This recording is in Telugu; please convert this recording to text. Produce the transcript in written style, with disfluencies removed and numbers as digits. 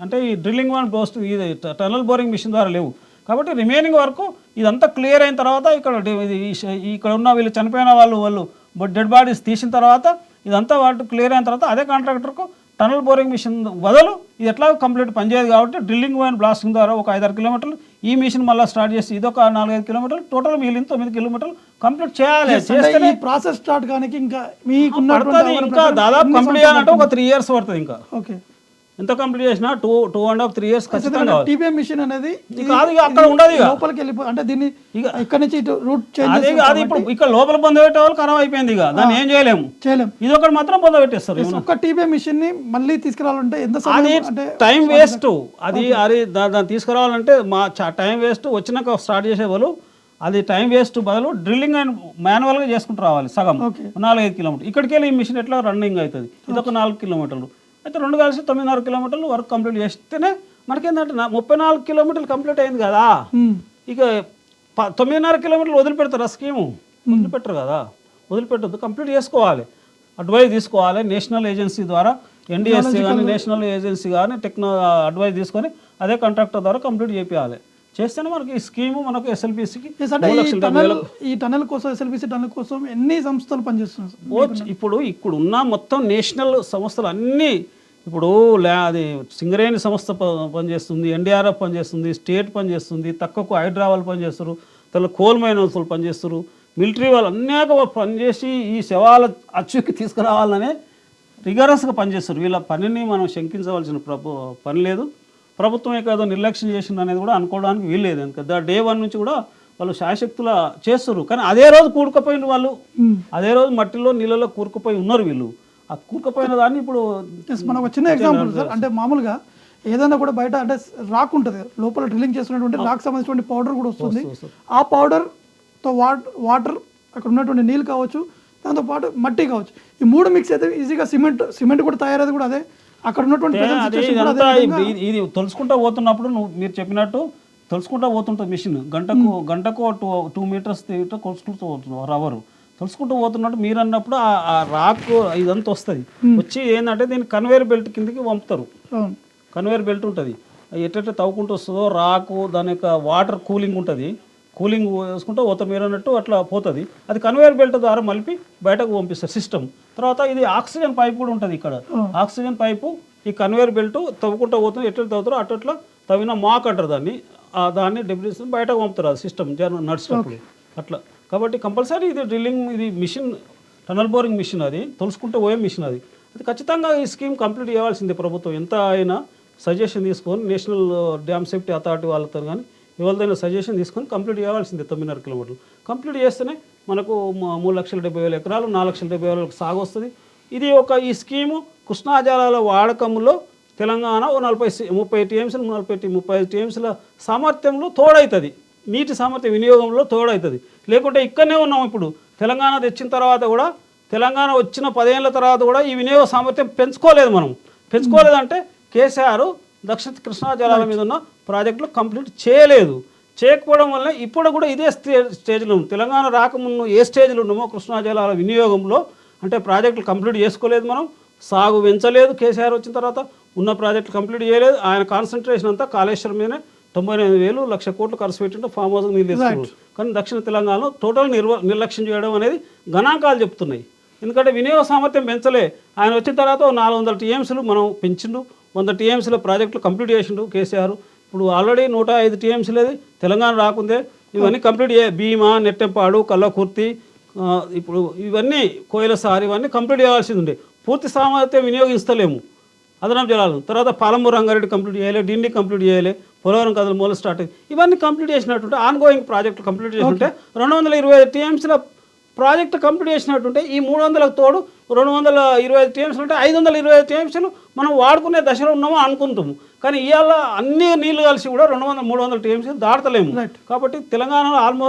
అంటే ఈ డ్రిల్లింగ్ వన్ పోస్ట్ ఇది టనల్ బోరింగ్ మిషన్ ద్వారా లేవు. కాబట్టి రిమైనింగ్ వరకు ఇదంతా క్లియర్ అయిన తర్వాత ఇక్కడ ఉన్న వీళ్ళు చనిపోయిన వాళ్ళు డెడ్ బాడీస్ తీసిన తర్వాత ఇదంతా వాటి క్లియర్ అయిన తర్వాత అదే కాంట్రాక్టర్కు టనల్ బోరింగ్ మిషన్ బదులు ఇది ఎట్లా కంప్లీట్ పనిచేయదు కాబట్టి డ్రిల్లింగ్ అండ్ బ్లాస్టింగ్ ద్వారా ఒక 5-6 కిలోమీటర్లు ఈ మిషన్ మళ్ళీ స్టార్ట్ చేసి ఇదొక 4-5 కిలోమీటర్లు టోటల్ మిగిలిన 9 కిలోమీటర్లు కంప్లీట్ చేయాలి. చేస్తే ప్రాసెస్ స్టార్ట్ కానీ ఇంకా ఇంకా దాదాపు కంప్లీట్ చేయాలంటే ఒక 3 years పడుతుంది. ఇంకా ఓకే ఎంత కంప్లీట్ చేసినా 2.5-3 years ఖచ్చితంగా. టీపీఎం మిషన్ అనేది కాదు అక్కడ ఉండదు, లోపలికి వెళ్ళిపో అంటే దీన్ని ఇక్కడ నుంచి రూట్ చేంజ్ అది ఇప్పుడు ఇక్కడ లోపల పొందబెట్టే వాళ్ళు ఖరాబ్ అయిపోయింది. ఇక దాన్ని ఏం చేయలేము. ఇది ఒకటి మాత్రం పొందబెట్టేస్తారు. ఒక్క టీపీఎం మిషన్ ని మళ్ళీ తీసుకురావాలంటే ఎంత అంటే టైం వేస్ట్. అది దాన్ని తీసుకురావాలంటే మా టైం వేస్ట్. వచ్చినాక స్టార్ట్ చేసేవాళ్ళు అది టైం వేస్ట్ బదులు డ్రిల్లింగ్ అండ్ మాన్యువల్గా చేసుకుంటూ రావాలి. సగం 4-5 కిలోమీటర్లు ఇక్కడికి వెళ్ళి ఈ మిషన్ ఎట్లా రన్నింగ్ అవుతుంది. ఇదొక 4 కిలోమీటర్లు అయితే 2 కలిసి 9.5 కిలోమీటర్లు వర్క్ కంప్లీట్ చేస్తేనే మనకేంటంటే 34 కిలోమీటర్లు కంప్లీట్ అయింది కదా. ఇక 9.5 కిలోమీటర్లు వదిలిపెడతారు. ఆ స్కీము వదిలిపెట్టరు కదా. వదిలిపెట్టద్దు, కంప్లీట్ చేసుకోవాలి. అడ్వైజ్ తీసుకోవాలి నేషనల్ ఏజెన్సీ ద్వారా, ఎన్డిఎస్సీ కానీ నేషనల్ ఏజెన్సీ కానీ అడ్వైజ్ తీసుకొని అదే కాంట్రాక్టర్ ద్వారా కంప్లీట్ చేయాలి. చేస్తేనే మనకి ఈ స్కీము మనకు ఎస్ఎల్బిసికి ఈ టనల్ కోసం ఎస్ఎల్బిసి టనల్ కోసం ఎన్ని సంస్థలు పనిచేస్తున్నాయి. ఇప్పుడు ఉన్న మొత్తం నేషనల్ సంస్థలు అన్నీ ఇప్పుడు అది సింగరేణి సంస్థ పనిచేస్తుంది, ఎన్డీఆర్ఎఫ్ పనిచేస్తుంది, స్టేట్ పనిచేస్తుంది, తక్కువ హైడ్రా వాళ్ళు పనిచేస్తారు, తర్వాత కోల్ మైనర్స్ వాళ్ళు పనిచేస్తారు, మిలిటరీ వాళ్ళు అనేక పనిచేసి ఈ శవాల అచ్చుకి తీసుకురావాలనే రిగరస్గా పనిచేస్తారు. వీళ్ళ పనిని మనం శంకించవలసిన పని లేదు. ప్రభుత్వం ఏదో నిర్లక్ష్యం చేసింది అనేది కూడా అనుకోవడానికి వీల్లేదు. ఎందుకంటే డే 1 నుంచి కూడా వాళ్ళు శాయశక్తుల చేస్తారు. కానీ అదే రోజు కూరుకుపోయిన వాళ్ళు, అదే రోజు మట్టిలో నీళ్ళలో కూరుకుపోయి ఉన్నారు వీళ్ళు. ఆ కూరుకుపోయిన దాన్ని ఇప్పుడు మనకు చిన్న ఎగ్జాంపుల్ సార్, అంటే మామూలుగా ఏదైనా కూడా బయట అంటే రాక్ ఉంటుంది, లోపల డ్రిల్లింగ్ చేస్తున్నటువంటి రాక్ సంబంధించినటువంటి పౌడర్ కూడా వస్తుంది. ఆ పౌడర్తో వాటర్ అక్కడ ఉన్నటువంటి నీళ్ళు కావచ్చు, దాంతోపాటు మట్టి కావచ్చు, ఈ 3 మిక్స్ అయితే ఈజీగా సిమెంట్ కూడా తయారది కూడా అదే. అక్కడ ఉన్నటువంటి ఇది తొలుచుకుంటూ పోతున్నప్పుడు మీరు చెప్పినట్టు తొలుచుకుంటూ పోతుంటుంది మిషన్. గంటకు 2 meters కొలుచుకుంటూ పోతున్నారు రవరు తొలుచుకుంటూ పోతున్నట్టు మీరు అన్నప్పుడు ఆ రాక్ ఇదంతా వస్తుంది. వచ్చి ఏంటంటే దీన్ని కన్వేయర్ బెల్ట్ కిందకి పంపుతారు. కన్వేయర్ బెల్ట్ ఉంటుంది, ఎట్లయితే తవ్వుకుంటూ వస్తుందో రాకు దాని యొక్క వాటర్ కూలింగ్ ఉంటుంది, కూలింగ్ వేసుకుంటూ పోతారు మీరు అన్నట్టు అట్లా పోతుంది. అది కన్వేయర్ బెల్ట్ ద్వారా మలిపి బయటకు పంపిస్తారు సిస్టమ్. తర్వాత ఇది ఆక్సిజన్ పైప్ కూడా ఉంటుంది. ఇక్కడ ఆక్సిజన్ పైపు ఈ కన్వేయర్ బెల్ట్ తవ్వుకుంటూ పోతుంది. ఎట్లా తవ్వుతారో అట్లా తవ్విన మాక్ అంటారు దాన్ని డెబ్రిస్ బయటకు పంపుతారు. అది సిస్టమ్ నడిచినప్పుడు అట్లా. కాబట్టి కంపల్సరీ ఇది డ్రిల్లింగ్, ఇది మిషన్ టనల్ బోరింగ్ మిషన్, అది తొలుసుకుంటూ పోయే మిషన్. అది ఖచ్చితంగా ఈ స్కీమ్ కంప్లీట్ చేయాల్సిందే ప్రభుత్వం. ఎంత అయినా సజెషన్ తీసుకొని నేషనల్ డ్యామ్ సేఫ్టీ అథారిటీ వాళ్ళతో కానీ ఎవరిదైనా సజెషన్ తీసుకొని కంప్లీట్ చేయాల్సిందే. 9.5 కిలోమీటర్లు కంప్లీట్ చేస్తేనే మనకు 3,70,000 ఎకరాలు 4,70,000 సాగు వస్తుంది. ఇది ఈ స్కీము కృష్ణా జలాల వాడకంలో తెలంగాణ 30 టీఎంసీలు 35 టీఎంసీల సామర్థ్యంలో తోడవుతుంది. నీటి సామర్థ్యం వినియోగంలో తోడవుతుంది. లేకుంటే ఇక్కడనే ఉన్నాం. ఇప్పుడు తెలంగాణ తెచ్చిన తర్వాత కూడా, తెలంగాణ వచ్చిన 10 ఏళ్ళ తర్వాత కూడా ఈ వినియోగ సామర్థ్యం పెంచుకోలేదు. మనం పెంచుకోలేదంటే కేసీఆర్ దక్షిణ కృష్ణా జలాల మీద ఉన్న ప్రాజెక్టులు కంప్లీట్ చేయలేదు. చేయకపోవడం వల్ల ఇప్పుడు కూడా ఇదే స్టేజ్లో ఉంది. తెలంగాణ రాకముందు ఏ స్టేజ్లో ఉన్నామో కృష్ణా జలాల వినియోగంలో, అంటే ప్రాజెక్టులు కంప్లీట్ చేసుకోలేదు, మనం సాగు పెంచలేదు. కేసీఆర్ వచ్చిన తర్వాత ఉన్న ప్రాజెక్టులు కంప్లీట్ చేయలేదు. ఆయన కాన్సన్ట్రేషన్ అంతా కాళేశ్వరం మీదనే 98,000 లక్ష కోట్లు ఖర్చు పెట్టింటే ఫామ్ హౌస్కి నీళ్ళు తీసుకున్నారు. కానీ దక్షిణ తెలంగాణలో టోటల్ నిర్లక్ష్యం చేయడం అనేది గణాంకాలు చెప్తున్నాయి. ఎందుకంటే వినియోగ సామర్థ్యం పెంచలే. ఆయన వచ్చిన తర్వాత 400 టీఎంసీలు మనం పెంచిండు, 100 టీఎంసీల ప్రాజెక్టులు కంప్లీట్ చేసిండు కేసీఆర్. ఇప్పుడు ఆల్రెడీ 105 టీఎంసీలది తెలంగాణ రాకుందే ఇవన్నీ కంప్లీట్ భీమా, నెట్టెంపాడు, కల్లకుర్తి, ఇప్పుడు ఇవన్నీ కోయిలసారి ఇవన్నీ కంప్లీట్ చేయాల్సింది ఉండే. పూర్తి సామర్థ్యం వినియోగిస్తలేము అదనపు జలాలు. తర్వాత పాలమూరు రంగారెడ్డి కంప్లీట్ చేయాలి, డిండి కంప్లీట్ చేయాలి, పోలవరం కథలు మూల స్టార్ట్ అయ్యి ఇవన్నీ కంప్లీట్ చేసినట్టుంటే ఆన్గోయింగ్ ప్రాజెక్టులు కంప్లీట్ చేసినట్టే 225 టీఎంసీల ప్రాజెక్టు కంప్లీట్ చేసినట్టుంటే ఈ 300లకు తోడు 225 టీఎంసీలు అంటే 525 టీఎంసీలు మనం వాడుకునే దశలో ఉన్నామో అనుకుంటాము. కానీ ఇవాళ అన్ని నీళ్లు కలిసి కూడా 200-300 టీఎంసీలు దాటలేము. కాబట్టి తెలంగాణలో ఆల్మోస్ట్